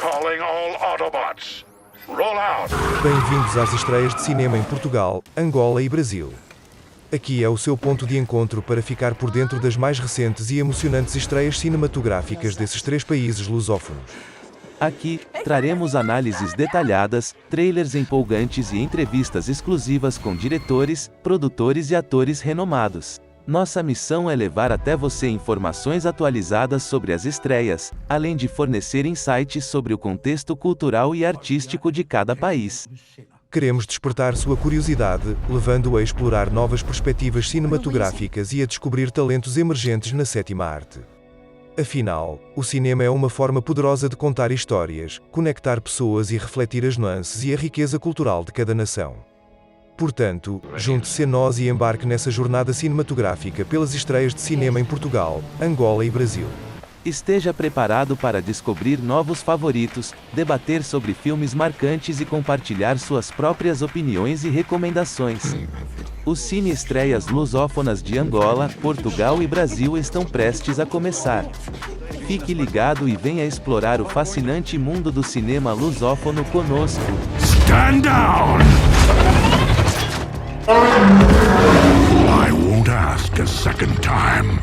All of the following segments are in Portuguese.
Calling all Autobots. Roll out. Bem-vindos às estreias de cinema em Portugal, Angola e Brasil. Aqui é o seu ponto de encontro para ficar por dentro das mais recentes e emocionantes estreias cinematográficas desses três países lusófonos. Aqui, traremos análises detalhadas, trailers empolgantes e entrevistas exclusivas com diretores, produtores e atores renomados. Nossa missão é levar até você informações atualizadas sobre as estreias, além de fornecer insights sobre o contexto cultural e artístico de cada país. Queremos despertar sua curiosidade, levando-o a explorar novas perspectivas cinematográficas e a descobrir talentos emergentes na sétima arte. Afinal, o cinema é uma forma poderosa de contar histórias, conectar pessoas e refletir as nuances e a riqueza cultural de cada nação. Portanto, junte-se a nós e embarque nessa jornada cinematográfica pelas estreias de cinema em Portugal, Angola e Brasil. Esteja preparado para descobrir novos favoritos, debater sobre filmes marcantes e compartilhar suas próprias opiniões e recomendações. Os cine-estreias lusófonas de Angola, Portugal e Brasil estão prestes a começar. Fique ligado e venha explorar o fascinante mundo do cinema lusófono conosco. Stand down! I won't ask a second time.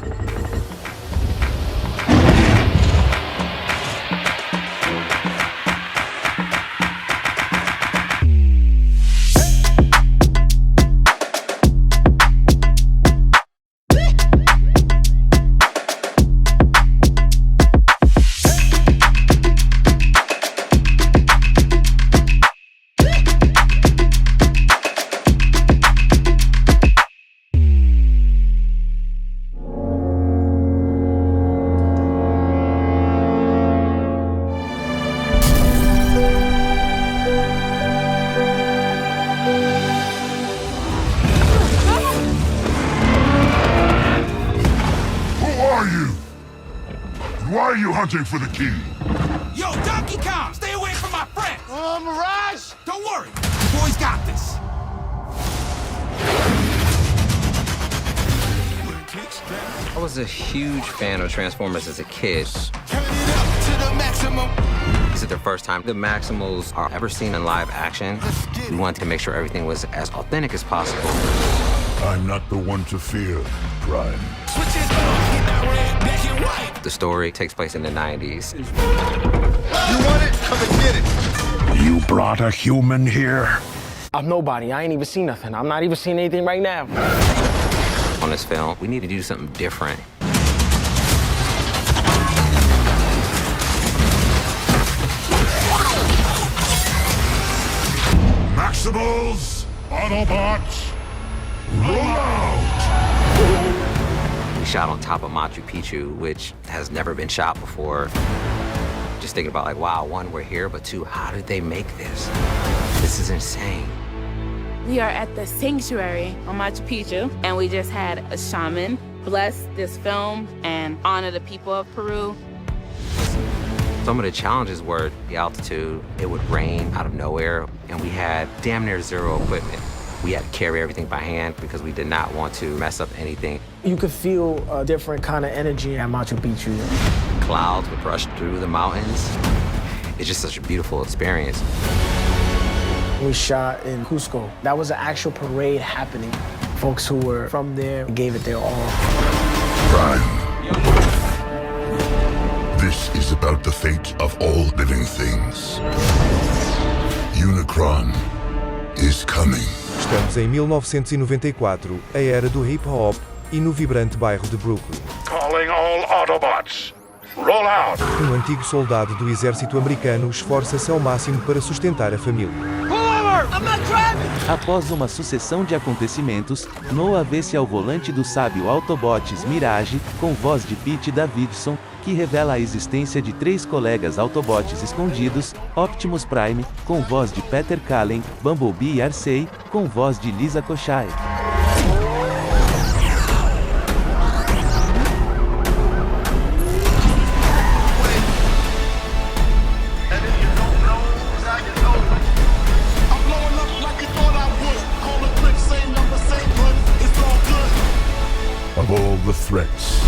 Why are you hunting for the key? Yo, Donkey Kong, stay away from my friend! Mirage! Don't worry, the boys got this. I was a huge fan of Transformers as a kid. Turn it up to the maximum. This is the first time the Maximals are ever seen in live action. We wanted to make sure everything was as authentic as possible. I'm not the one to fear, Prime. Switch it up, get that red, black and white. The story takes place in the 90s. You want it? Come and get it. You brought a human here? I'm nobody. I ain't even seen nothing. I'm not even seeing anything right now. On this film, we need to do something different. Maximals, Autobots, roll out! We shot on top of Machu Picchu, which has never been shot before. Just thinking about like, wow, one, we're here, but two, how did they make this? This is insane. We are at the sanctuary on Machu Picchu, and we just had a shaman bless this film and honor the people of Peru. Some of the challenges were the altitude. It would rain out of nowhere, and we had damn near zero equipment. We had to carry everything by hand because we did not want to mess up anything. You could feel a different kind of energy at Machu Picchu. Clouds would rush through the mountains. It's just such a beautiful experience. We shot in Cusco. That was an actual parade happening. Folks who were from there gave it their all. Prime. This is about the fate of all living things. Unicron is coming. Estamos em 1994, a era do hip-hop, e no vibrante bairro de Brooklyn. Calling all Autobots. Roll out! Um antigo soldado do exército americano esforça-se ao máximo para sustentar a família. Após uma sucessão de acontecimentos, Noah vê-se ao volante do sábio Autobots Mirage, com voz de Pete Davidson, que revela a existência de 3 colegas Autobots escondidos, Optimus Prime, com voz de Peter Cullen, Bumblebee e Arcee, com voz de Lisa Koshy. I'm blowing up like you thought I would. Call the clip, same number, same hood. It's all good. Of all the threats,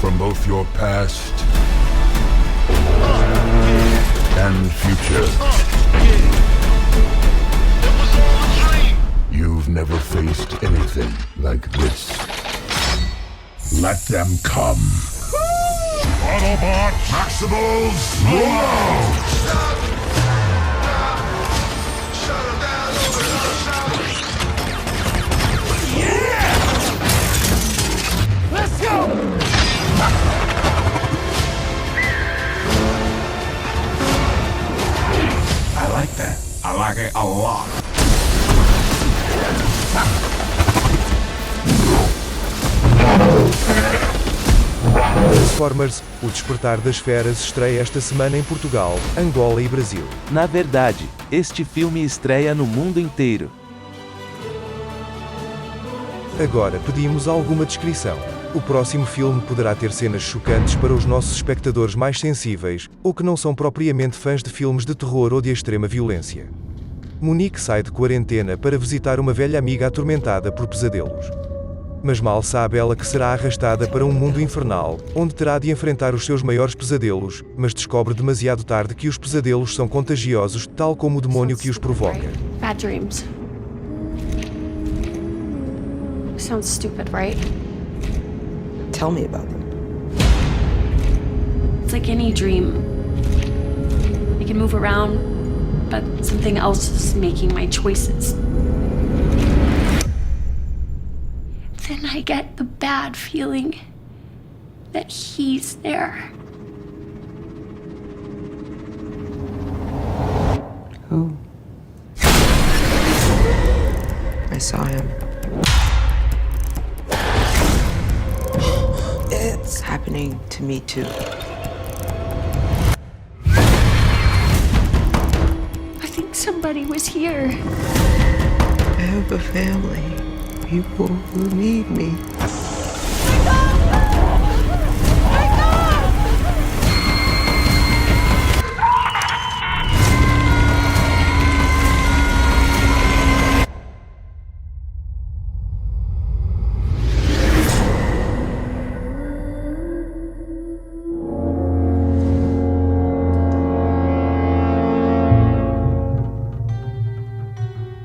from both your past and future. It was all a dream. You've never faced anything like this. Let them come. Autobot Maximals Reload! I like that. I like it a lot. Transformers: O Despertar das Feras estreia esta semana em Portugal, Angola e Brasil. Na verdade, este filme estreia no mundo inteiro. Agora pedimos alguma descrição. O próximo filme poderá ter cenas chocantes para os nossos espectadores mais sensíveis, ou que não são propriamente fãs de filmes de terror ou de extrema violência. Monique sai de quarentena para visitar uma velha amiga atormentada por pesadelos. Mas mal sabe ela que será arrastada para um mundo infernal, onde terá de enfrentar os seus maiores pesadelos, mas descobre demasiado tarde que os pesadelos são contagiosos, tal como o demônio que os provoca. Bad dreams. Sounds stupid, right? Tell me about them. It's like any dream. I can move around, but something else is making my choices. Then I get the bad feeling that he's there. Who? I saw him. It's happening to me too. I think somebody was here. I have a family. People who need me.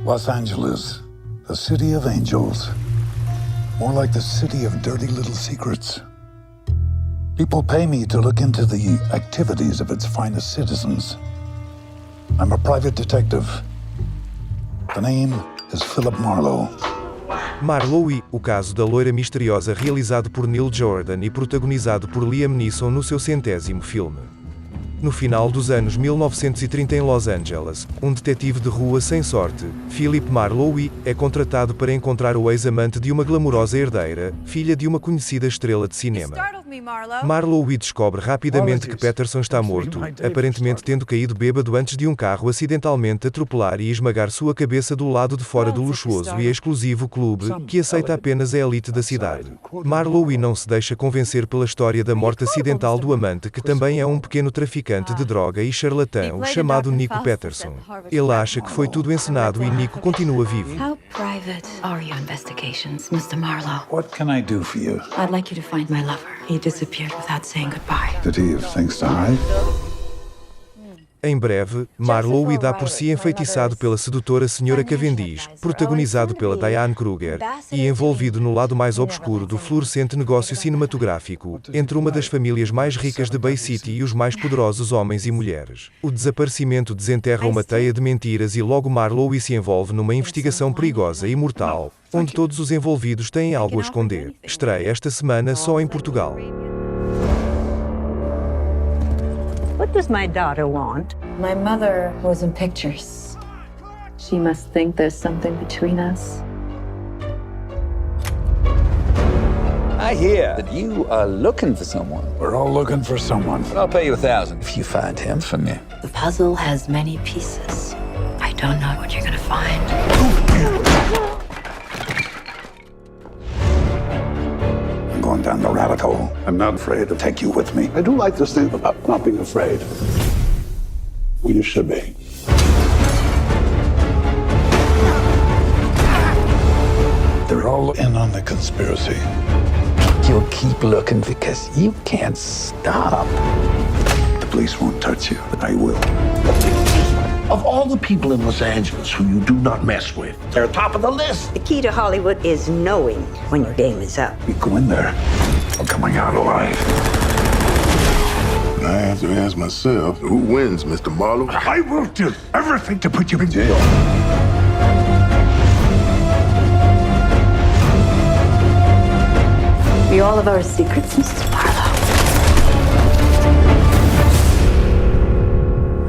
Los Angeles, the city of angels. More like the city of dirty little secrets. People pay me to look into the activities of its finest citizens. I'm a private detective. The name is Philip Marlowe. Marlowe, o caso da loira misteriosa, realizado por Neil Jordan e protagonizado por Liam Neeson no seu 100º filme. No final dos anos 1930 em Los Angeles, um detetive de rua sem sorte, Philip Marlowe, é contratado para encontrar o ex-amante de uma glamourosa herdeira, filha de uma conhecida estrela de cinema. Marlowe descobre rapidamente que Peterson está morto, aparentemente tendo caído bêbado antes de um carro acidentalmente atropelar e esmagar sua cabeça do lado de fora do luxuoso e exclusivo clube, que aceita apenas a elite da cidade. Marlowe não se deixa convencer pela história da morte acidental do amante, que também é um pequeno traficante de droga e charlatão chamado Nico Peterson. Ele acha que foi tudo encenado e Nico continua vivo. How private are your investigations, Mr. Marlowe? What can I do for you? I'd like you to find my lover. He disappeared without saying goodbye. Did he have things to hide? Em breve, Marlowe dá por si enfeitiçado pela sedutora Sra. Cavendish, protagonizado pela Diane Kruger, e envolvido no lado mais obscuro do florescente negócio cinematográfico, entre uma das famílias mais ricas de Bay City e os mais poderosos homens e mulheres. O desaparecimento desenterra uma teia de mentiras e logo Marlowe se envolve numa investigação perigosa e mortal, onde todos os envolvidos têm algo a esconder. Estreia esta semana só em Portugal. What does my daughter want? My mother was in pictures. She must think there's something between us. I hear that you are looking for someone. We're all looking for someone. I'll pay you $1,000 if you find him for me. The puzzle has many pieces. I don't know what you're gonna find. I'm going down the rabbit hole. I'm not afraid to take you with me. I do like this thing about not being afraid. Well, you should be. They're all in on the conspiracy. You'll keep looking because you can't stop. The police won't touch you, but I will. Of all the people in Los Angeles who you do not mess with, they're top of the list. The key to Hollywood is knowing when your game is up. You go in there, I'm coming out alive. I have to ask myself, who wins, Mr. Marlowe? I will do everything to put you in jail. We all have our secrets, Mrs. Marlowe.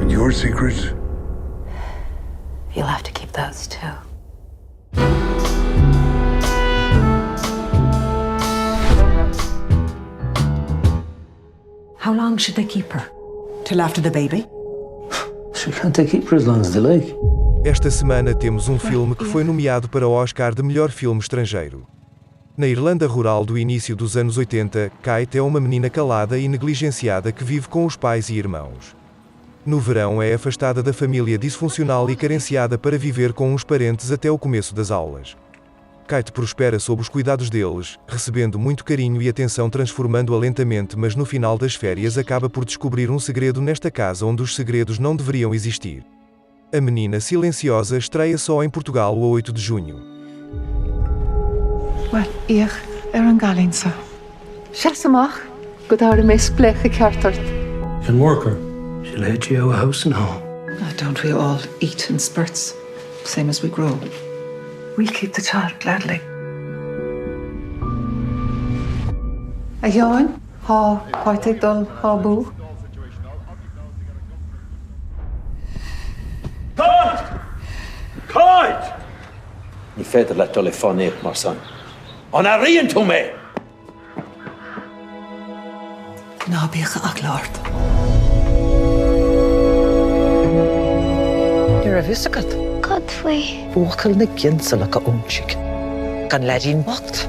And your secrets? You'll have to keep those too. How long should they keep her? Till after the baby? Can't they keep her as long as they like? Esta semana temos um filme que foi nomeado para o Oscar de melhor filme estrangeiro. Na Irlanda rural do início dos anos 80, Kate é uma menina calada e negligenciada que vive com os pais e irmãos. No verão é afastada da família disfuncional e carenciada para viver com uns parentes até o começo das aulas. Kate prospera sob os cuidados deles, recebendo muito carinho e atenção, transformando-a lentamente, mas no final das férias acaba por descobrir um segredo nesta casa onde os segredos não deveriam existir. A Menina Silenciosa estreia só em Portugal o 8 de junho. Well, ich an Galinsa. Shasamach, go down and spleche cartart. Can work her. She'll head you a house and home. Don't we all eat in spurts, same as we grow? We'll keep the child gladly. A yawn, ha, quite dull, ha boo. Kite! Ni feder let dole fánéach mar son. An a rion tú mé! Ná bíocha ach lárt. You're a visigat. Godfrey. Buchel na ginsa like a unchik. Gan ledin wacht.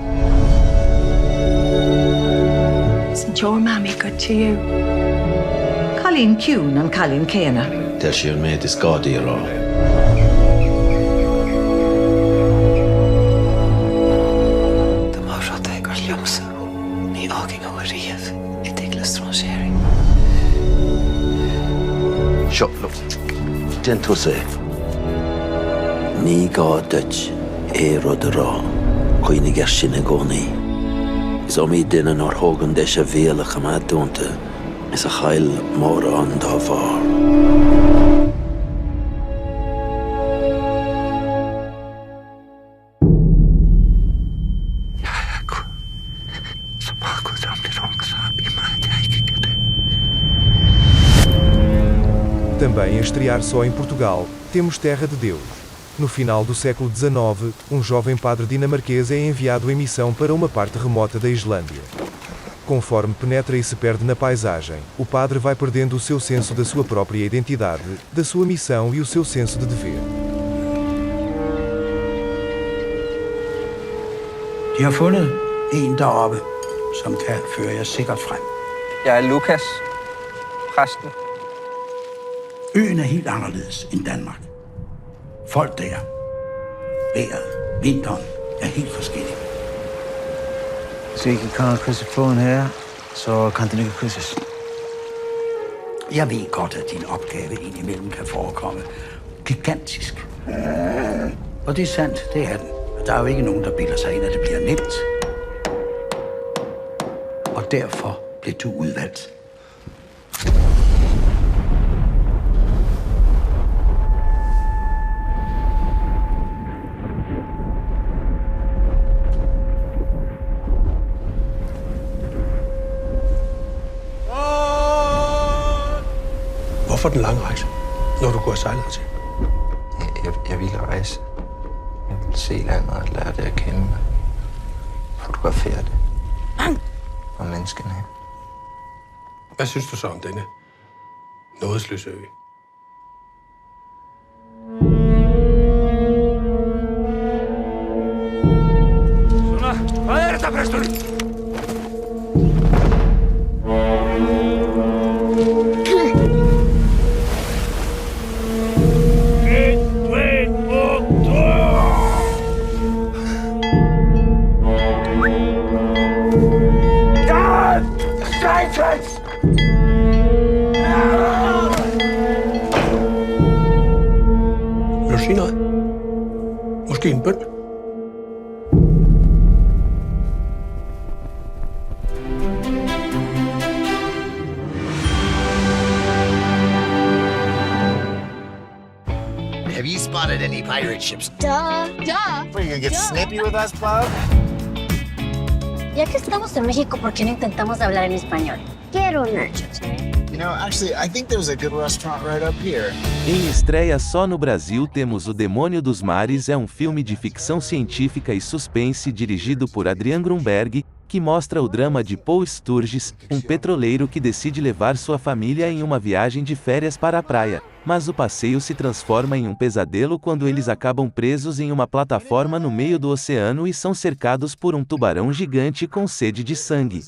Isn't your mammy good to you? Colleen Kuhn and Colleen Cana. Del she'll made this gaudy or all. The marrate gur liomsa. Ní ágin ó a riamh I diglas tronshéring. Shut look. Gentle say. Ní gá dut rud a rá, chuoine gar sin a gcónaí. Is mí duine nar thógan deis a bhéalach am dúnta, is a chail mór an dá bhar. Também a estrear só em Portugal, temos Terra de Deus. No final do século XIX, um jovem padre dinamarquês é enviado em missão para uma parte remota da Islândia. Conforme penetra e se perde na paisagem, o padre vai perdendo o seu senso da sua própria identidade, da sua missão e o seu senso de dever. De har fundet en deroppe, som kan føre jer sikkert frem. Jeg Lukas, præsten. Øen helt anderledes end Danmark. Folk der, vejret, vinteren helt forskellige. Hvis vi ikke kan krydse floden her, så kan den ikke krydses. Jeg ved godt, at din opgave indimellem kan forekomme gigantisk. Og det er sandt, det er den. Der er jo ikke nogen, der bilder sig ind, at det bliver nemt. Og derfor blev du udvalgt. Hvorfor den lange rejse, når du går og sejler til? Jeg vil rejse. Jeg vil se landet og lære det at kende. Fotografere det. Og menneskene. Hvad synes du så om denne nådesløse ø? Hvad er det, der præster? Vil du sige noget? Måske en bøn? Have you spotted any pirate ships? Duh. Duh. What, are you gonna get snippy with us, bub? Ya que estamos en México, ¿por qué no intentamos hablar en español? Quiero nachos. You know, actually, I think there's a good restaurant right up here. Em estreia só no Brasil temos O Demônio dos Mares, é um filme de ficção científica e suspense dirigido por Adrian Grunberg, que mostra o drama de Paul Sturges, um petroleiro que decide levar sua família em uma viagem de férias para a praia. Mas o passeio se transforma em um pesadelo quando eles acabam presos em uma plataforma no meio do oceano e são cercados por um tubarão gigante com sede de sangue.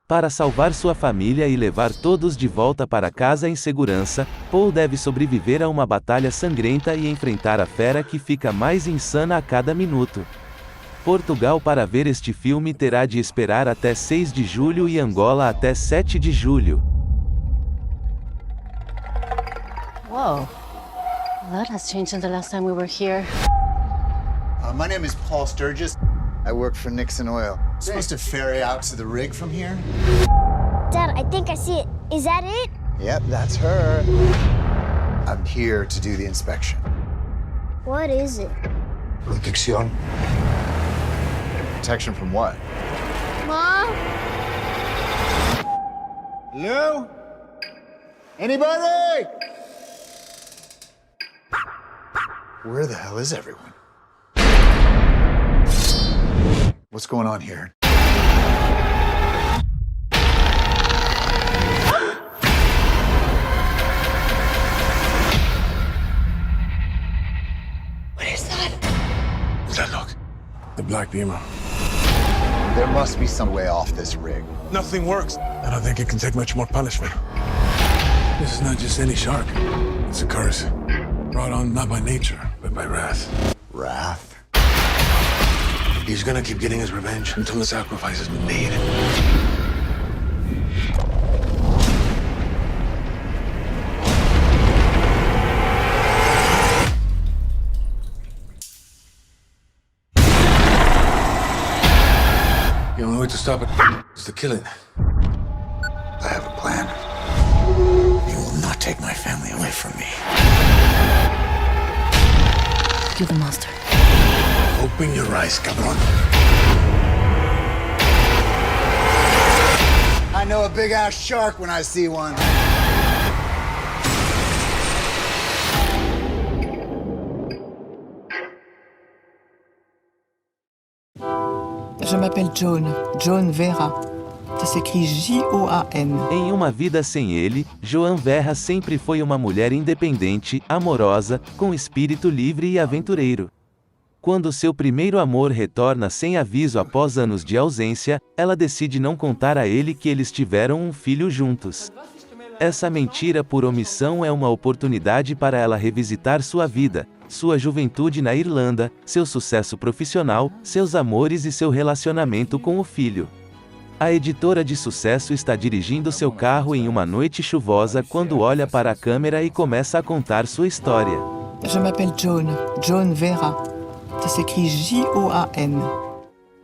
Para salvar sua família e levar todos de volta para casa em segurança, Paul deve sobreviver a uma batalha sangrenta e enfrentar a fera que fica mais insana a cada minuto. Portugal, para ver este filme, terá de esperar até 6 de julho e Angola até 7 de julho. Whoa. A lot has changed since the last time we were here. My name is Paul Sturgis. I work for Nixon Oil. Supposed to ferry out to the rig from here? Dad, I think I see it. Is that it? Yep, that's her. I'm here to do the inspection. What is it? Protection. Protection from what? Mom? Hello? Anybody? Where the hell is everyone? What's going on here? What is that? What's that look? The Black Beamer. There must be some way off this rig. Nothing works. I don't think it can take much more punishment. This is not just any shark. It's a curse. Brought on not by nature, but by wrath. Wrath? He's gonna keep getting his revenge until the sacrifice has been made. The only way to stop it is to kill it. I have a plan. You will not take my family away from me. You're the monster. Open your eyes, cabron. I know a big-ass shark when I see one. Je m'appelle Joan Vera. Ça s'écrit J-O-A-N. Em Uma Vida Sem Ele, Joan Vera sempre foi uma mulher independente, amorosa, com espírito livre e aventureiro. Quando seu primeiro amor retorna sem aviso após anos de ausência, ela decide não contar a ele que eles tiveram um filho juntos. Essa mentira por omissão é uma oportunidade para ela revisitar sua vida, sua juventude na Irlanda, seu sucesso profissional, seus amores e seu relacionamento com o filho. A editora de sucesso está dirigindo seu carro em uma noite chuvosa quando olha para a câmera e começa a contar sua história. Je m'appelle Joan Vera. Ça s'écrit J-O-A-N.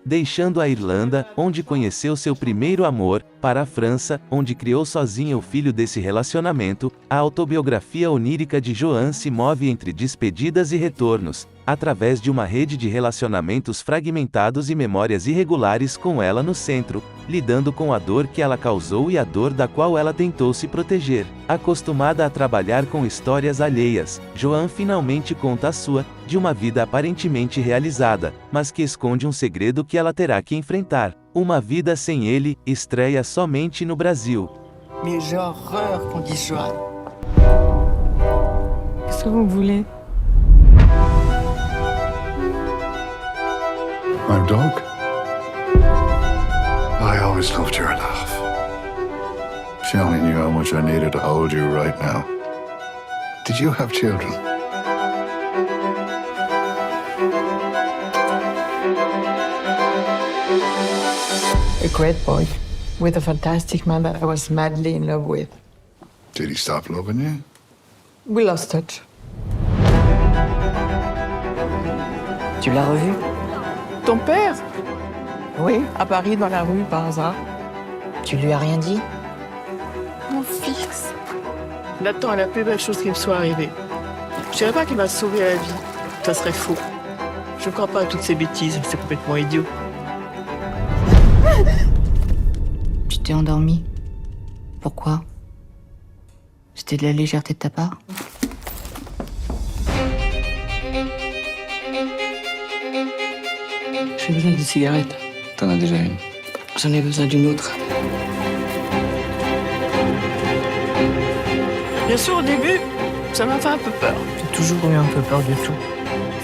Deixando a Irlanda, onde conheceu seu primeiro amor, para a França, onde criou sozinha o filho desse relacionamento, a autobiografia onírica de Joan se move entre despedidas e retornos, através de uma rede de relacionamentos fragmentados e memórias irregulares com ela no centro, lidando com a dor que ela causou e a dor da qual ela tentou se proteger. Acostumada a trabalhar com histórias alheias, Joan finalmente conta a sua, de uma vida aparentemente realizada, mas que esconde um segredo que ela terá que enfrentar. Uma Vida Sem Ele, estreia somente no Brasil. Mais j'ai horreur qu'on dise Joan. Qu'est-ce que vous voulez? My dog? I always loved your laugh. If you only knew how much I needed to hold you right now. Did you have children? A great boy with a fantastic man that I was madly in love with. Did he stop loving you? We lost touch. Tu l'as revu? Ton père? Oui, à Paris, dans la rue, par hasard. Tu lui as rien dit? Mon fils. Nathan est la plus belle chose qui me soit arrivée. Je dirais pas qu'il m'a sauvé la vie. Ça serait faux. Je crois pas à toutes ces bêtises, c'est complètement idiot. Tu t'es endormi. Pourquoi? C'était de la légèreté de ta part? J'ai besoin d'une cigarette. T'en as déjà une. J'en ai besoin d'une autre. Bien sûr, au début, ça m'a fait un peu peur. J'ai toujours eu un peu peur de tout.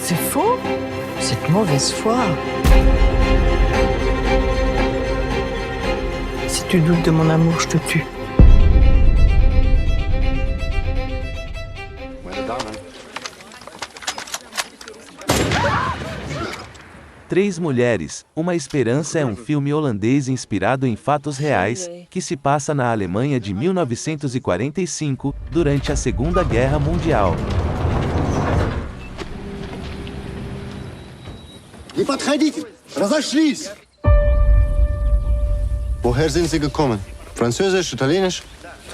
C'est faux? Cette mauvaise foi. Si tu doutes de mon amour, je te tue. Três Mulheres, Uma Esperança é um filme holandês inspirado em fatos reais, que se passa na Alemanha de 1945, durante a Segunda Guerra Mundial. Не подходите! Разошлись! Woher sind Sie gekommen? Französisch, Italienisch?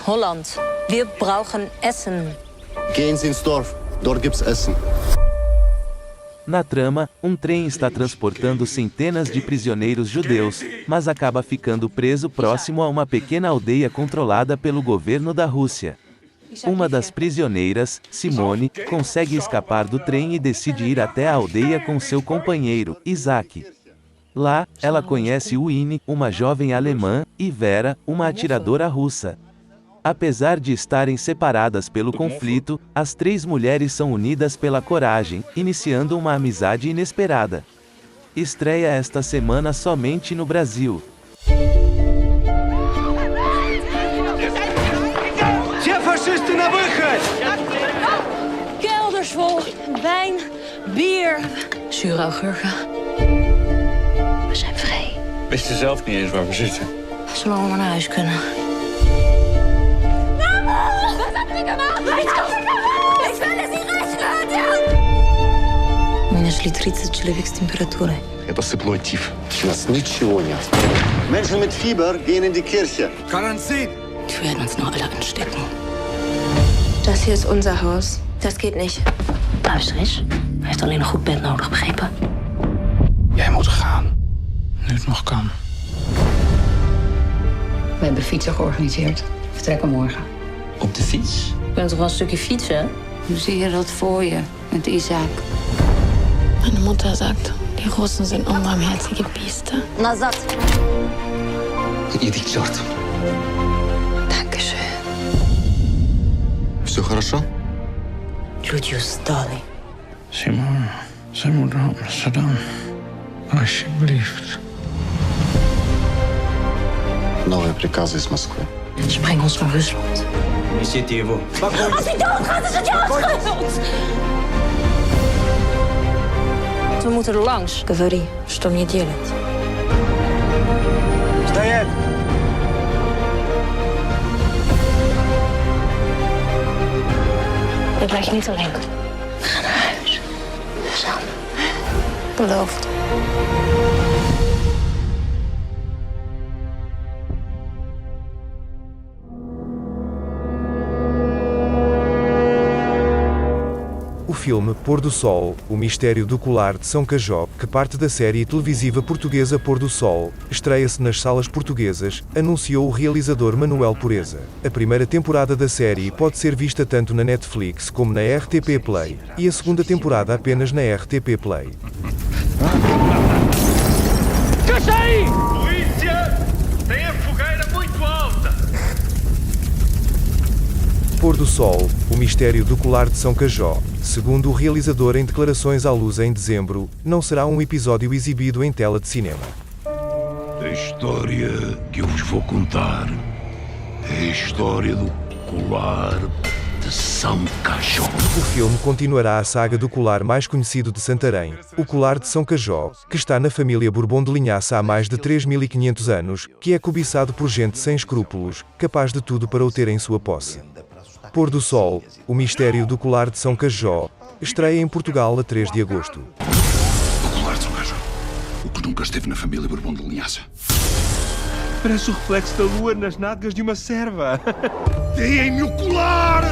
Holland. Wir brauchen Essen. Gehen Sie ins Dorf. Dort gibt's Essen. Na trama, um trem está transportando centenas de prisioneiros judeus, mas acaba ficando preso próximo a uma pequena aldeia controlada pelo governo da Rússia. Uma das prisioneiras, Simone, consegue escapar do trem e decide ir até a aldeia com seu companheiro, Isaac. Lá, ela conhece Winnie, uma jovem alemã, e Vera, uma atiradora russa. Apesar de estarem separadas pelo conflito, as três mulheres são unidas pela coragem, iniciando uma amizade inesperada. Estreia esta semana somente no Brasil. Kelders vol wijn, bier. Zure augurken. We zijn vrij. Wist je zelf niet eens waar we zitten? Zolang we maar naar huis kunnen. У меня шли 30 человек с температурой. Это сыпной тиф. У нас ничего нет. Menschen mit Fieber gehen in die Kirche. Die werden uns noch alle anstecken. Das hier ist unser Haus. Das geht nicht. Luister eens. Hij heeft alleen een goed bed nodig, begrepen? Jij moet gaan. Nu het nog kan. We hebben fietsen georganiseerd. We vertrekken morgen. Op de fiets? Je kunt toch wel een stukje fietsen? Hoe zie je dat voor je met Isaac? Meine Mutter sagt, die Russen sind unbarmherzige Biester. Назад. Иди к черту. Dankeschön. Все хорошо? Lucius, darling. Simon, zij moet naar Amsterdam. Alsjeblieft. Новые приказы из Москвы. Spreng ons naar Rusland. Je zit hier voor. Als hij doodgaat, is het jouw schuld! We moeten er langs. Говори, что мне делать? Стоять! Ik laat je niet alleen. We gaan naar huis. Samen. Beloofd. O filme Pôr do Sol, o mistério do colar de São Cajó, que parte da série televisiva portuguesa Pôr do Sol, estreia-se nas salas portuguesas, anunciou o realizador Manuel Pureza. A primeira temporada da série pode ser vista tanto na Netflix como na RTP Play, e a segunda temporada apenas na RTP Play. Fecha aí! Polícia! Tem a fogueira muito alta! Pôr do Sol, o mistério do colar de São Cajó, segundo o realizador em declarações à Luz em dezembro, não será um episódio exibido em tela de cinema. A história que eu vos vou contar é a história do colar de São Cajó. O filme continuará a saga do colar mais conhecido de Santarém, o colar de São Cajó, que está na família Bourbon de Linhaça há mais de 3.500 anos, que é cobiçado por gente sem escrúpulos, capaz de tudo para o ter em sua posse. Pôr do Sol, o mistério do colar de São Cajó, estreia em Portugal a 3 de agosto. O colar de São Cajó. O que nunca esteve na família Bourbon de Linhaça. Parece o reflexo da lua nas nádegas de uma serva. Deem-me o colar!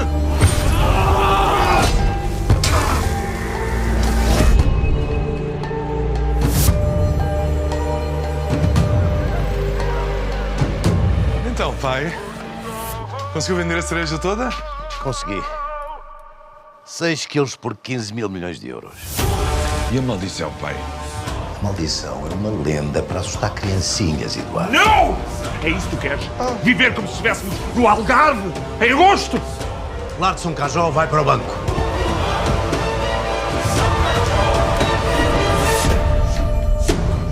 Então, pai, conseguiu vender a cereja toda? Consegui. 6 quilos por 15 mil milhões de euros. E a maldição, pai? Maldição é uma lenda para assustar criancinhas, Eduardo. Não! É isso que tu queres? Viver como se estivéssemos no Algarve, em agosto! O lar de São Cajó vai para o banco.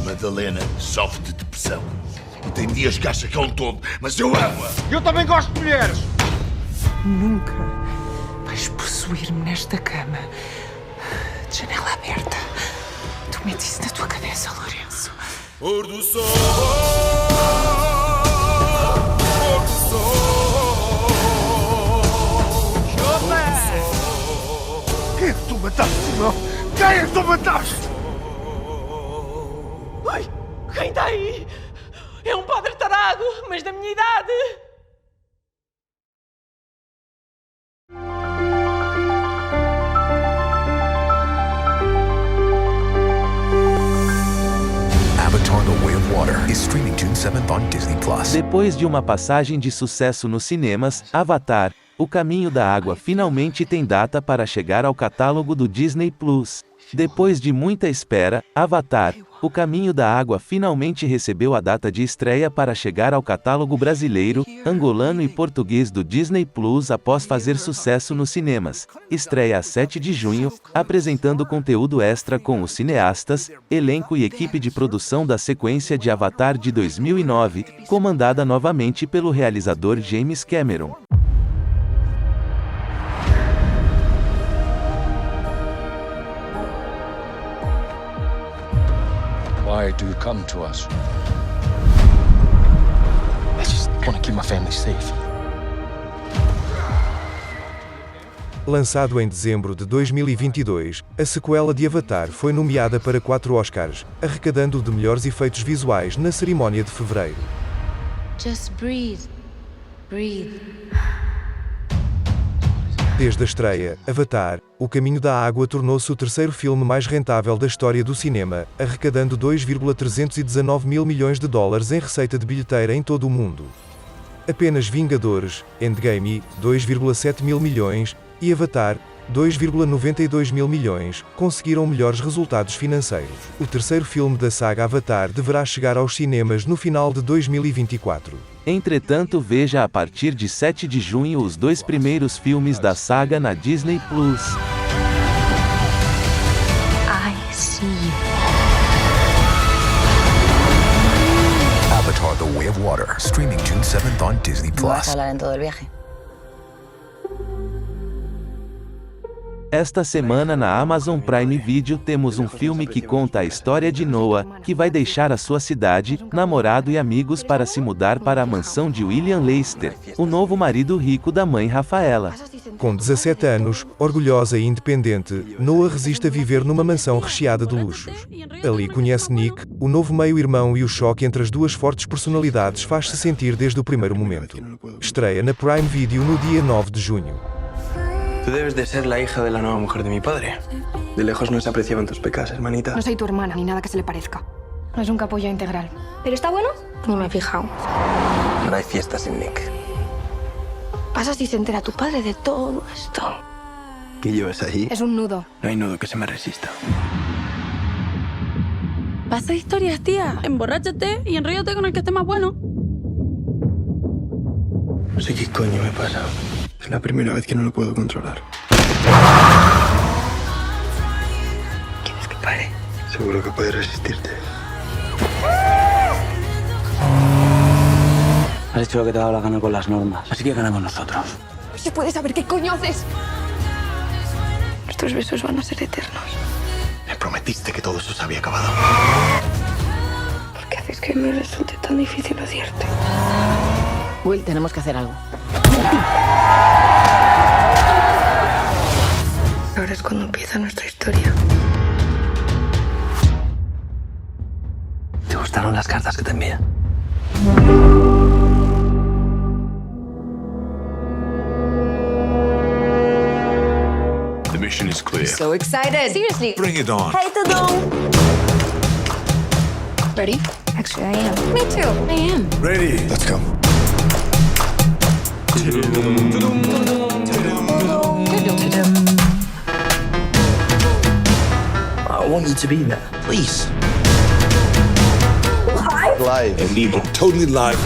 Madalena sofre de depressão. E tem dias que acha que é um todo, mas eu amo-a. Eu também gosto de mulheres! Nunca vais possuir-me nesta cama de janela aberta. Tu metes isso na tua cabeça, Lourenço. Pôr do sol, pôr do sol. Quem é que tu mataste, irmão? Quem é que tu mataste? Ai, quem está aí? É um padre tarado, mas da minha idade. Avatar: The Way of Water is streaming June 7th on Disney+. Depois de uma passagem de sucesso nos cinemas, Avatar: O Caminho da Água finalmente tem data para chegar ao catálogo do Disney+. Depois de muita espera, Avatar: O Caminho da Água finalmente recebeu a data de estreia para chegar ao catálogo brasileiro, angolano e português do Disney+ após fazer sucesso nos cinemas. Estreia a 7 de junho, apresentando conteúdo extra com os cineastas, elenco e equipe de produção da sequência de Avatar de 2009, comandada novamente pelo realizador James Cameron. Why do you come to us? I just want to keep my family safe. Lançado em dezembro de 2022, a sequela de Avatar foi nomeada para 4 Oscars, arrecadando o de melhores efeitos visuais na cerimónia de fevereiro. Just breathe. Breathe. Desde a estreia, Avatar: O Caminho da Água tornou-se o terceiro filme mais rentável da história do cinema, arrecadando 2,319 mil milhões de dólares em receita de bilheteira em todo o mundo. Apenas Vingadores: Endgame, 2,7 mil milhões, e Avatar, 2,92 mil milhões, conseguiram melhores resultados financeiros. O terceiro filme da saga Avatar deverá chegar aos cinemas no final de 2024. Entretanto, veja a partir de 7 de junho os 2 primeiros filmes da saga na Disney+. I see you. Avatar: The Way of Water, streaming June 7th on Disney+. Vas a hablar en todo el viaje. Esta semana na Amazon Prime Video temos um filme que conta a história de Noah, que vai deixar a sua cidade, namorado e amigos para se mudar para a mansão de William Lester, o novo marido rico da mãe Rafaela. Com 17 anos, orgulhosa e independente, Noah resiste a viver numa mansão recheada de luxos. Ali conhece Nick, o novo meio-irmão, e o choque entre as duas fortes personalidades faz-se sentir desde o primeiro momento. Estreia na Prime Video no dia 9 de junho. Tú debes de ser la hija de la nueva mujer de mi padre. De lejos no se apreciaban tus pecas, hermanita. No soy tu hermana, ni nada que se le parezca. No es un capullo integral. ¿Pero está bueno? Ni me he fijado. No hay fiesta sin Nick. Pasa si se entera tu padre de todo esto. ¿Qué llevas ahí? Es un nudo. No hay nudo que se me resista. Pasa historias, tía. Emborráchate y enróllate con el que esté más bueno. No sé qué coño me pasa. Es la primera vez que no lo puedo controlar. ¿Quieres que pare? Seguro que puedes resistirte. Has hecho lo que te ha dado la gana con las normas, así que ganamos nosotros. Si puedes saber qué coño haces. Nuestros besos van a ser eternos. Me prometiste que todo eso se había acabado. ¿Por qué haces que me resulte tan difícil odiarte? Will, tenemos que hacer algo. Ahora es cuando empieza nuestra historia. ¿Te gustaron las cartas que te envié? The mission is clear. So excited. Seriously. Bring it on. Hey, Tudum. Ready? Actually, I am. Me too. I am. Ready. Let's go. I want you to be there. Please. Live. Illegal. Totally live.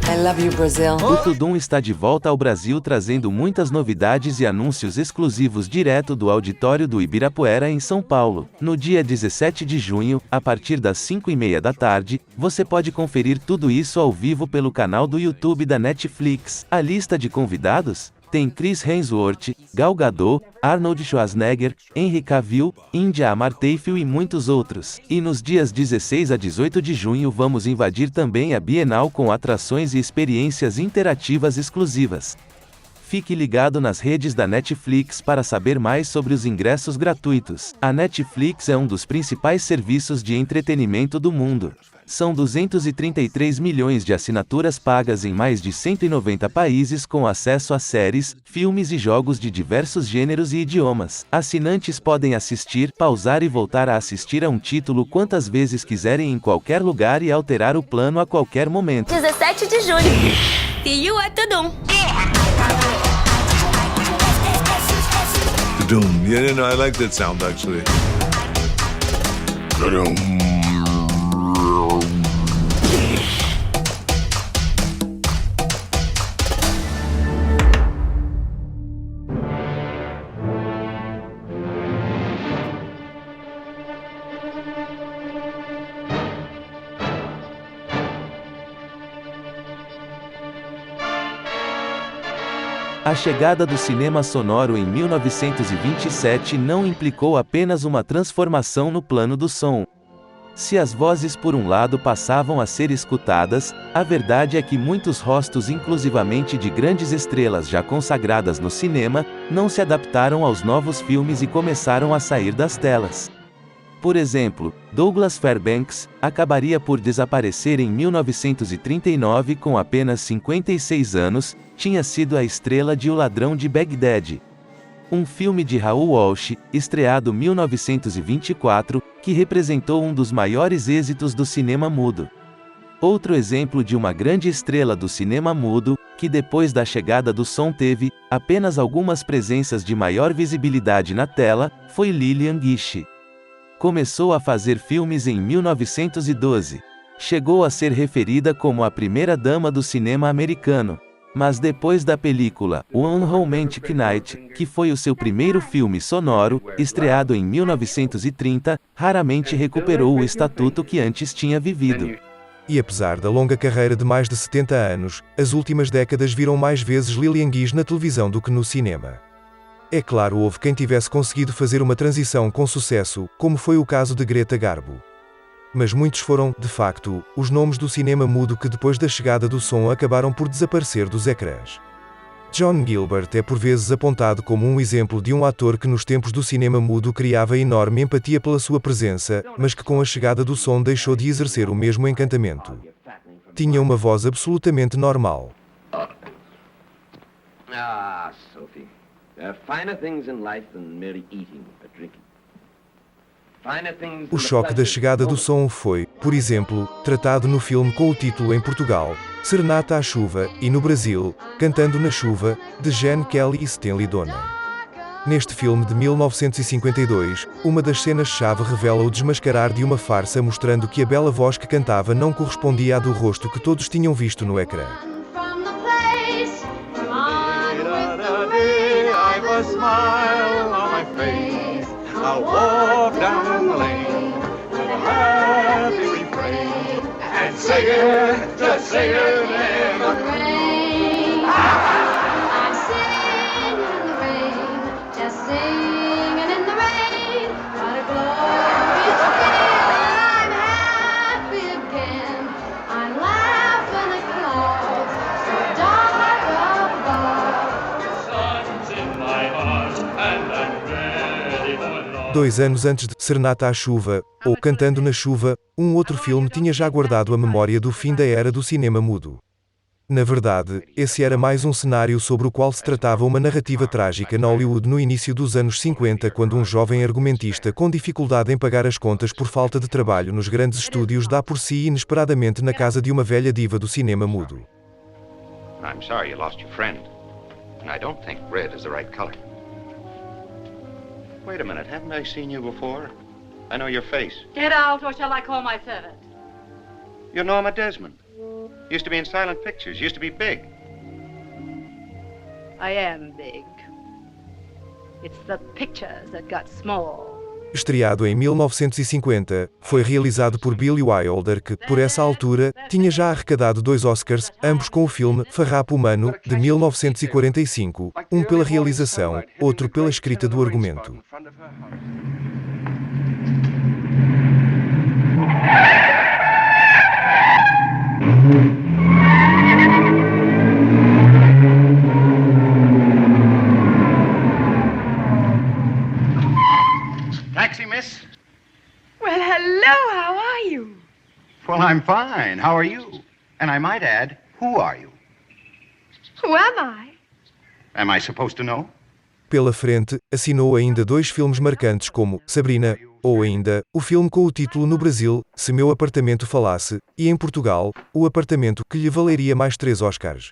I love you, Brazil. O Tudum está de volta ao Brasil trazendo muitas novidades e anúncios exclusivos direto do auditório do Ibirapuera em São Paulo. No dia 17 de junho, a partir das 5:30 da tarde, você pode conferir tudo isso ao vivo pelo canal do YouTube da Netflix. A lista de convidados tem Chris Hemsworth, Gal Gadot, Arnold Schwarzenegger, Henry Cavill, India Amarteyfil e muitos outros. E nos dias 16 a 18 de junho vamos invadir também a Bienal com atrações e experiências interativas exclusivas. Fique ligado nas redes da Netflix para saber mais sobre os ingressos gratuitos. A Netflix é um dos principais serviços de entretenimento do mundo. São 233 milhões de assinaturas pagas em mais de 190 países com acesso a séries, filmes e jogos de diversos gêneros e idiomas. Assinantes podem assistir, pausar e voltar a assistir a um título quantas vezes quiserem em qualquer lugar e alterar o plano a qualquer momento. 17 de julho. See you at Tudum. Doom. Yeah, no, I like that sound actually. Doom. A chegada do cinema sonoro em 1927 não implicou apenas uma transformação no plano do som. Se as vozes por um lado passavam a ser escutadas, a verdade é que muitos rostos inclusivamente de grandes estrelas já consagradas no cinema, não se adaptaram aos novos filmes e começaram a sair das telas. Por exemplo, Douglas Fairbanks acabaria por desaparecer em 1939 com apenas 56 anos, tinha sido a estrela de O Ladrão de Bagdad, um filme de Raoul Walsh, estreado 1924, que representou um dos maiores êxitos do cinema mudo. Outro exemplo de uma grande estrela do cinema mudo, que depois da chegada do som teve apenas algumas presenças de maior visibilidade na tela, foi Lillian Gish. Começou a fazer filmes em 1912. Chegou a ser referida como a primeira-dama do cinema americano. Mas depois da película One Romantic Night, que foi o seu primeiro filme sonoro, estreado em 1930, raramente recuperou o estatuto que antes tinha vivido. E apesar da longa carreira de mais de 70 anos, as últimas décadas viram mais vezes Lillian Gish na televisão do que no cinema. É claro, houve quem tivesse conseguido fazer uma transição com sucesso, como foi o caso de Greta Garbo. Mas muitos foram, de facto, os nomes do cinema mudo que depois da chegada do som acabaram por desaparecer dos ecrãs. John Gilbert é por vezes apontado como um exemplo de um ator que nos tempos do cinema mudo criava enorme empatia pela sua presença, mas que com a chegada do som deixou de exercer o mesmo encantamento. Tinha uma voz absolutamente normal. Ah, Sophie. There are finer things in life than merely eating or drinking. O choque da chegada do som foi, por exemplo, tratado no filme com o título em Portugal, Serenata à Chuva, e no Brasil, Cantando na Chuva, de Gene Kelly e Stanley Donen. Neste filme de 1952, uma das cenas-chave revela o desmascarar de uma farsa mostrando que a bela voz que cantava não correspondia à do rosto que todos tinham visto no ecrã. I'll walk down the lane with a happy refrain. just singing in the rain. I'm singing in the rain, just singing in the rain. What a glorious feeling, I'm happy again. I'm laughing at clouds so dark above. The sun's in my heart and I'm ready for love. 2 anos antes de Serenata à Chuva, ou Cantando na Chuva, um outro filme tinha já guardado a memória do fim da era do cinema mudo. Na verdade, esse era mais um cenário sobre o qual se tratava uma narrativa trágica na Hollywood no início dos anos 50, quando um jovem argumentista com dificuldade em pagar as contas por falta de trabalho nos grandes estúdios dá por si inesperadamente na casa de uma velha diva do cinema mudo. I'm sorry you lost your friend. And I don't think red is the right color. Wait a minute, haven't I seen you before? I know your face. Get out, or shall I call my servant? You're Norma Desmond. Used to be in silent pictures, used to be big. I am big. It's the pictures that got small. Estreado em 1950, foi realizado por Billy Wilder que, por essa altura, tinha já arrecadado 2 Oscars, ambos com o filme Farrapo Humano, de 1945, um pela realização, outro pela escrita do argumento. Taxi, miss? Well, hello, how are you? Well, I'm fine. How are you? And I might add, who are you? Who am I? Am I supposed to know? Pela frente, assinou ainda 2 filmes marcantes como Sabrina, ou ainda, o filme com o título no Brasil, Se Meu Apartamento Falasse, e em Portugal, O Apartamento, que lhe valeria mais 3 Oscars.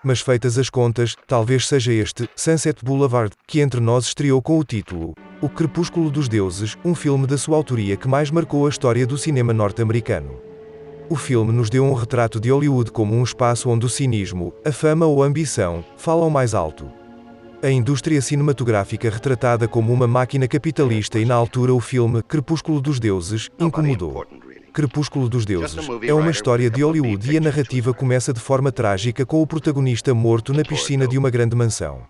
Mas feitas as contas, talvez seja este, Sunset Boulevard, que entre nós estreou com o título O Crepúsculo dos Deuses, um filme da sua autoria que mais marcou a história do cinema norte-americano. O filme nos deu um retrato de Hollywood como um espaço onde o cinismo, a fama ou a ambição, falam mais alto. A indústria cinematográfica retratada como uma máquina capitalista e na altura o filme Crepúsculo dos Deuses incomodou. Crepúsculo dos Deuses é uma história de Hollywood e a narrativa começa de forma trágica com o protagonista morto na piscina de uma grande mansão.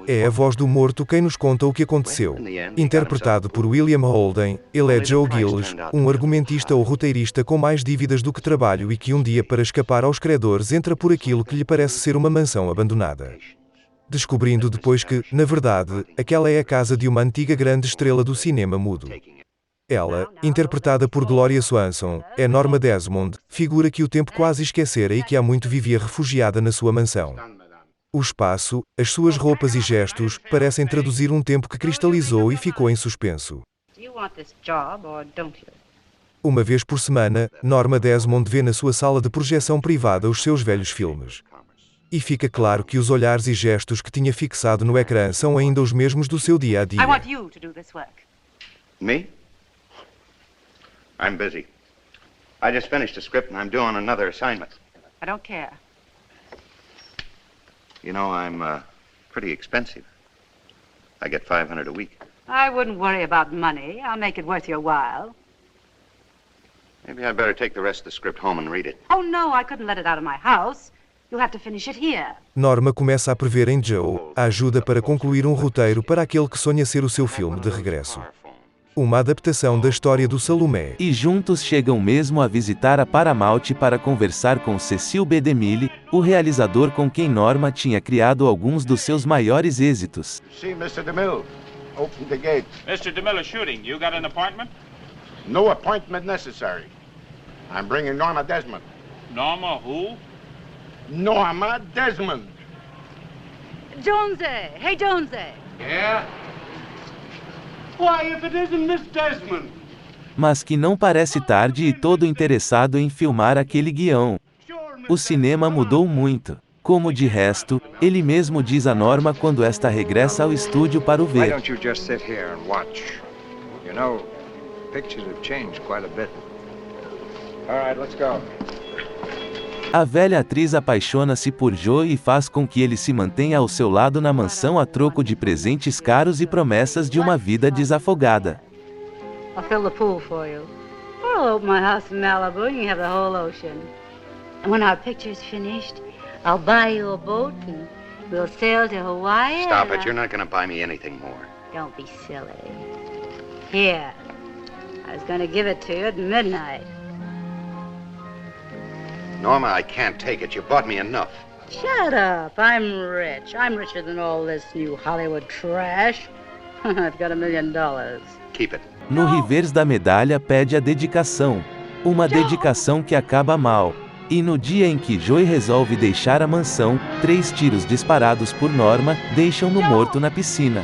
É a voz do morto quem nos conta o que aconteceu. Interpretado por William Holden, ele é Joe Gillis, um argumentista ou roteirista com mais dívidas do que trabalho e que um dia, para escapar aos credores, entra por aquilo que lhe parece ser uma mansão abandonada. Descobrindo depois que, na verdade, aquela é a casa de uma antiga grande estrela do cinema mudo. Ela, interpretada por Gloria Swanson, é Norma Desmond, figura que o tempo quase esquecera e que há muito vivia refugiada na sua mansão. O espaço, as suas roupas e gestos, parecem traduzir um tempo que cristalizou e ficou em suspenso. Uma vez por semana, Norma Desmond vê na sua sala de projeção privada os seus velhos filmes. E fica claro que os olhares e gestos que tinha fixado no ecrã são ainda os mesmos do seu dia a dia. Me? I'm busy. I just finished a script and I'm doing another assignment. I don't care. You know, I'm pretty expensive. I get $500 a week. I wouldn't worry about money. I'll make it worth your while. Maybe I'd better take the rest of the script home and read it. Oh, no, I couldn't let it out of my house. You'll have to finish it here. Norma começa a prever em Joe a ajuda para concluir um roteiro para aquele que sonha ser o seu filme de regresso. Uma adaptação da história do Salomé. E juntos chegam mesmo a visitar a Paramount para conversar com Cecil B. DeMille, o realizador com quem Norma tinha criado alguns dos seus maiores êxitos. See, Mr. DeMille, open the gate. Mr. DeMille is shooting. You got an appointment? No appointment necessary. I'm bringing Norma Desmond. Norma who? Norma Desmond. Jonesy! Hey, Jonesy! Yeah? Why, if it isn't Miss Desmond? Mas que não parece tarde e todo interessado em filmar aquele guião. O cinema mudou muito. Como de resto, ele mesmo diz a Norma quando esta regressa ao estúdio para o Why ver. don't you just sit here and watch? You know, pictures have changed quite a bit. All right, let's go. A velha atriz apaixona-se por Joe e faz com que ele se mantenha ao seu lado na mansão a troco de presentes caros e promessas de uma vida desafogada. I'll fill the pool for you. I'll open my house in Malibu and you can have the whole ocean. And when our picture's finished, I'll buy you a boat and we'll sail to Hawaii. Stop it. You're not going to buy me anything more. Don't be silly. Here. I was going to give it to you at midnight. Norma, I can't take it. You bought me enough. Shut up. I'm rich. I'm richer than all this new Hollywood trash. I've got $1 million. Keep it. No revers da medalha pede a dedicação. Uma dedicação que acaba mal. E no dia em que Joey resolve deixar a mansão, 3 tiros disparados por Norma deixam-no morto na piscina.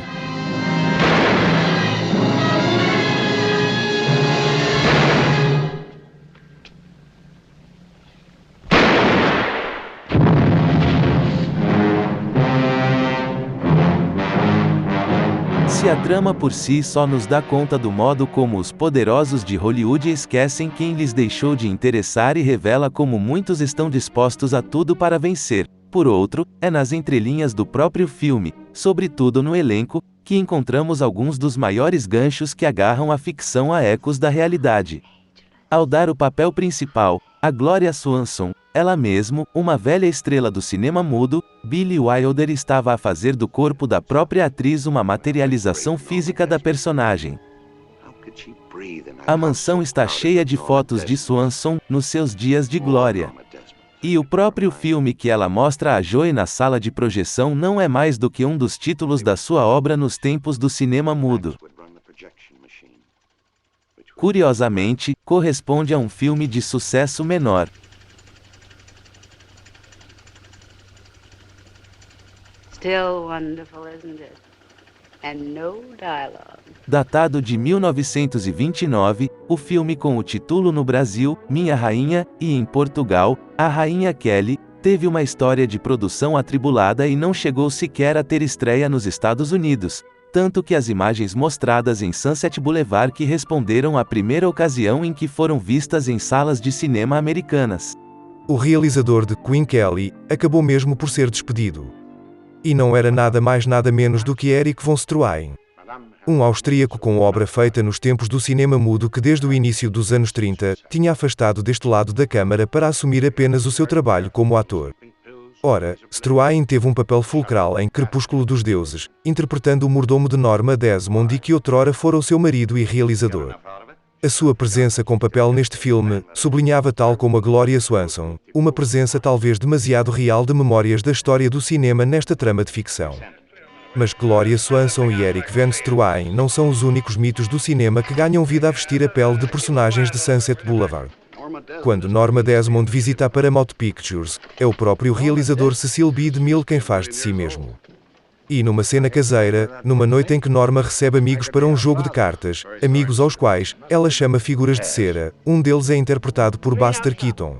Se a trama por si só nos dá conta do modo como os poderosos de Hollywood esquecem quem lhes deixou de interessar e revela como muitos estão dispostos a tudo para vencer, por outro, é nas entrelinhas do próprio filme, sobretudo no elenco, que encontramos alguns dos maiores ganchos que agarram a ficção a ecos da realidade. Ao dar o papel principal, a Gloria Swanson, ela mesmo, uma velha estrela do cinema mudo, Billie Wilder estava a fazer do corpo da própria atriz uma materialização física da personagem. A mansão está cheia de fotos de Swanson, nos seus dias de glória. E o próprio filme que ela mostra a Joey na sala de projeção não é mais do que um dos títulos da sua obra nos tempos do cinema mudo. Curiosamente, corresponde a um filme de sucesso menor. Still wonderful, isn't it? And no dialogue. Datado de 1929, o filme com o título no Brasil, Minha Rainha, e em Portugal, A Rainha Kelly, teve uma história de produção atribulada e não chegou sequer a ter estreia nos Estados Unidos, tanto que as imagens mostradas em Sunset Boulevard que responderam à primeira ocasião em que foram vistas em salas de cinema americanas. O realizador de Queen Kelly acabou mesmo por ser despedido. E não era nada mais nada menos do que Erich von Stroheim. Um austríaco com obra feita nos tempos do cinema mudo que desde o início dos anos 30, tinha afastado deste lado da câmara para assumir apenas o seu trabalho como ator. Ora, Stroheim teve um papel fulcral em Crepúsculo dos Deuses, interpretando o mordomo de Norma Desmond e que outrora fora o seu marido e realizador. A sua presença com papel neste filme sublinhava, tal como a Gloria Swanson, uma presença talvez demasiado real de memórias da história do cinema nesta trama de ficção. Mas Gloria Swanson e Erich von Stroheim não são os únicos mitos do cinema que ganham vida a vestir a pele de personagens de Sunset Boulevard. Quando Norma Desmond visita a Paramount Pictures, é o próprio realizador Cecil B. DeMille quem faz de si mesmo. E numa cena caseira, numa noite em que Norma recebe amigos para um jogo de cartas, amigos aos quais ela chama figuras de cera, um deles é interpretado por Buster Keaton.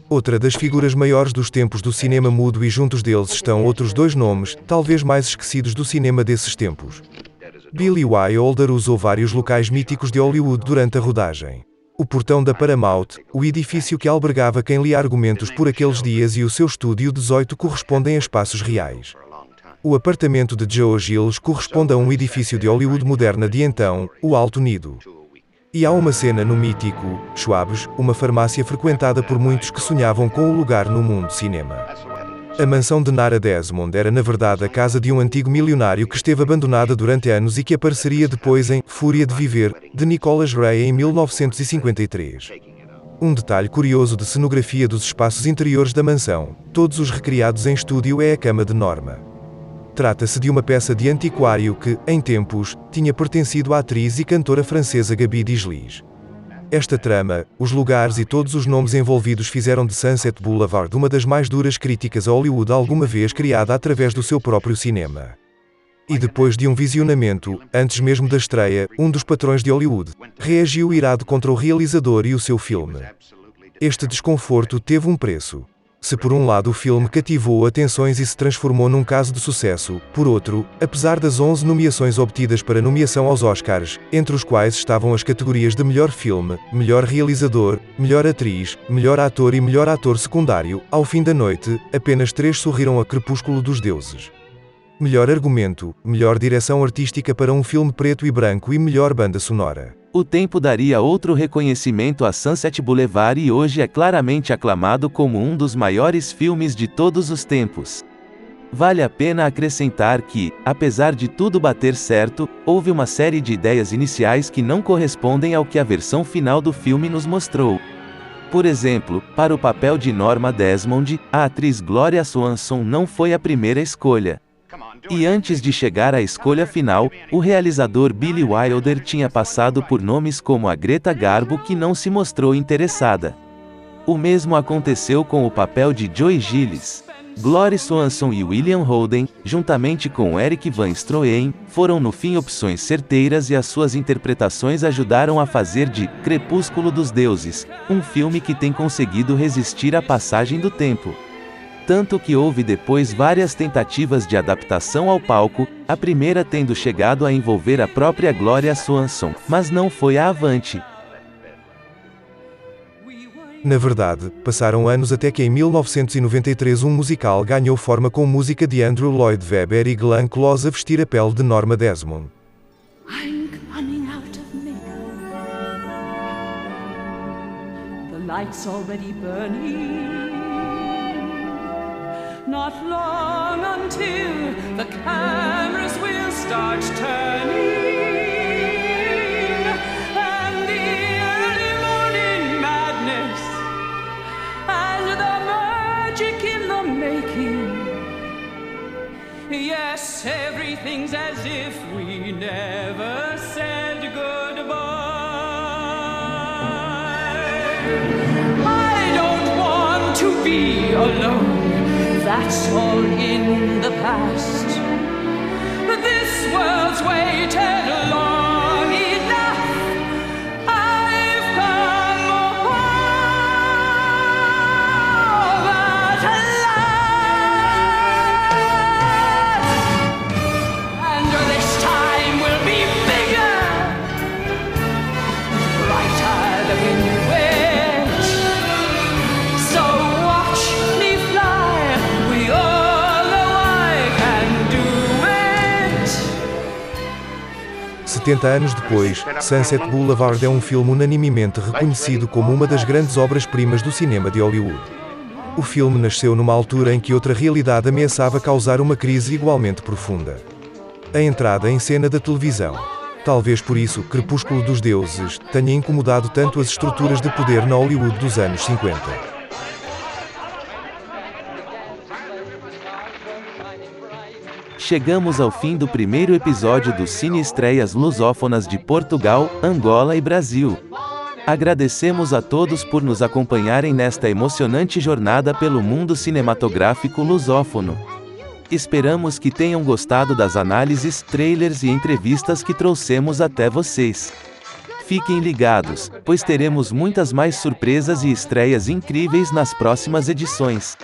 Outra das figuras maiores dos tempos do cinema mudo e juntos deles estão outros 2 nomes, talvez mais esquecidos do cinema desses tempos. Billie Wilder usou vários locais míticos de Hollywood durante a rodagem. O portão da Paramount, o edifício que albergava quem lia argumentos por aqueles dias e o seu estúdio 18 correspondem a espaços reais. O apartamento de Joe Giles corresponde a um edifício de Hollywood moderna de então, o Alto Nido. E há uma cena no mítico Schwab's, uma farmácia frequentada por muitos que sonhavam com o lugar no mundo cinema. A mansão de Nara Desmond era na verdade a casa de um antigo milionário que esteve abandonada durante anos e que apareceria depois em Fúria de Viver, de Nicholas Ray em 1953. Um detalhe curioso de cenografia dos espaços interiores da mansão, todos os recriados em estúdio, é a cama de Norma. Trata-se de uma peça de antiquário que, em tempos, tinha pertencido à atriz e cantora francesa Gaby Deslys. Esta trama, os lugares e todos os nomes envolvidos fizeram de Sunset Boulevard uma das mais duras críticas a Hollywood alguma vez criada através do seu próprio cinema. E depois de um visionamento, antes mesmo da estreia, um dos patrões de Hollywood reagiu irado contra o realizador e o seu filme. Este desconforto teve um preço. Se por um lado o filme cativou atenções e se transformou num caso de sucesso, por outro, apesar das 11 nomeações obtidas para nomeação aos Oscars, entre os quais estavam as categorias de melhor filme, melhor realizador, melhor atriz, melhor ator e melhor ator secundário, ao fim da noite, apenas 3 sorriram a Crepúsculo dos Deuses. Melhor argumento, melhor direção artística para um filme preto e branco e melhor banda sonora. O tempo daria outro reconhecimento a Sunset Boulevard e hoje é claramente aclamado como um dos maiores filmes de todos os tempos. Vale a pena acrescentar que, apesar de tudo bater certo, houve uma série de ideias iniciais que não correspondem ao que a versão final do filme nos mostrou. Por exemplo, para o papel de Norma Desmond, a atriz Gloria Swanson não foi a primeira escolha. E antes de chegar à escolha final, o realizador Billy Wilder tinha passado por nomes como a Greta Garbo que não se mostrou interessada. O mesmo aconteceu com o papel de Joy Gillis. Gloria Swanson e William Holden, juntamente com Eric Van Stroheim, foram no fim opções certeiras e as suas interpretações ajudaram a fazer de Crepúsculo dos Deuses, um filme que tem conseguido resistir à passagem do tempo. Tanto que houve depois várias tentativas de adaptação ao palco, a primeira tendo chegado a envolver a própria Gloria Swanson, mas não foi avante. Na verdade, passaram anos até que em 1993 um musical ganhou forma com música de Andrew Lloyd Webber e Glenn Close a vestir a pele de Norma Desmond. I'm coming out of makeup. The light's already burning. Not long until the cameras will start turning. And the early morning madness and the magic in the making. Yes, everything's as if we never said goodbye. I don't want to be alone. That's all in the past. This world's waited long enough. I've come home at last. And this time will be bigger, brighter than we wish. So watch me fly. 70 anos depois, Sunset Boulevard é um filme unanimemente reconhecido como uma das grandes obras-primas do cinema de Hollywood. O filme nasceu numa altura em que outra realidade ameaçava causar uma crise igualmente profunda. A entrada em cena da televisão. Talvez por isso, Crepúsculo dos Deuses tenha incomodado tanto as estruturas de poder na Hollywood dos anos 50. Chegamos ao fim do primeiro episódio do Cine Estreias Lusófonas de Portugal, Angola e Brasil. Agradecemos a todos por nos acompanharem nesta emocionante jornada pelo mundo cinematográfico lusófono. Esperamos que tenham gostado das análises, trailers e entrevistas que trouxemos até vocês. Fiquem ligados, pois teremos muitas mais surpresas e estreias incríveis nas próximas edições.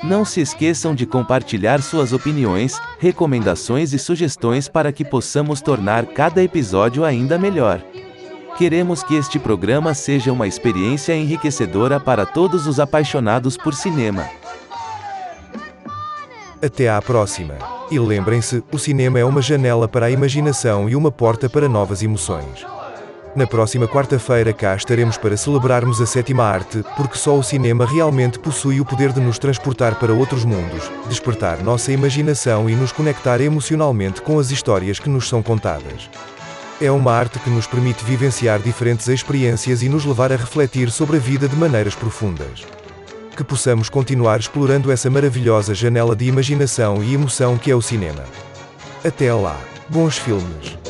Não se esqueçam de compartilhar suas opiniões, recomendações e sugestões para que possamos tornar cada episódio ainda melhor. Queremos que este programa seja uma experiência enriquecedora para todos os apaixonados por cinema. Até à próxima. E lembrem-se, o cinema é uma janela para a imaginação e uma porta para novas emoções. Na próxima quarta-feira cá estaremos para celebrarmos a sétima arte, porque só o cinema realmente possui o poder de nos transportar para outros mundos, despertar nossa imaginação e nos conectar emocionalmente com as histórias que nos são contadas. É uma arte que nos permite vivenciar diferentes experiências e nos levar a refletir sobre a vida de maneiras profundas. Que possamos continuar explorando essa maravilhosa janela de imaginação e emoção que é o cinema. Até lá. Bons filmes.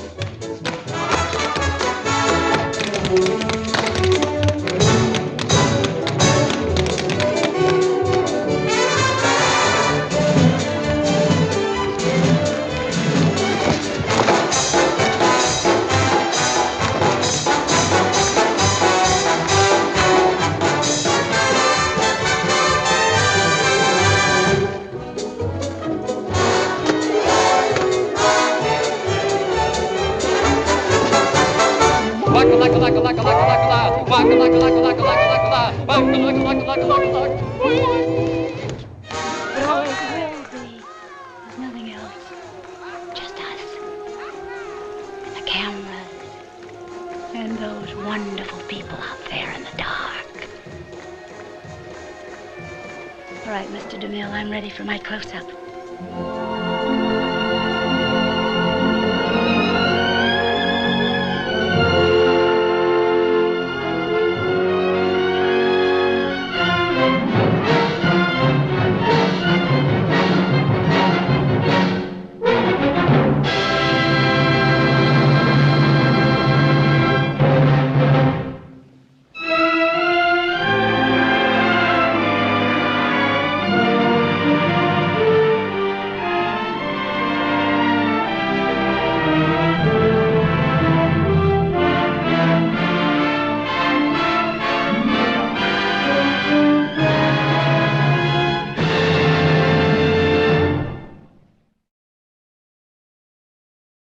There's nothing else. All right, Mr. DeMille, I'm ready for my close-up.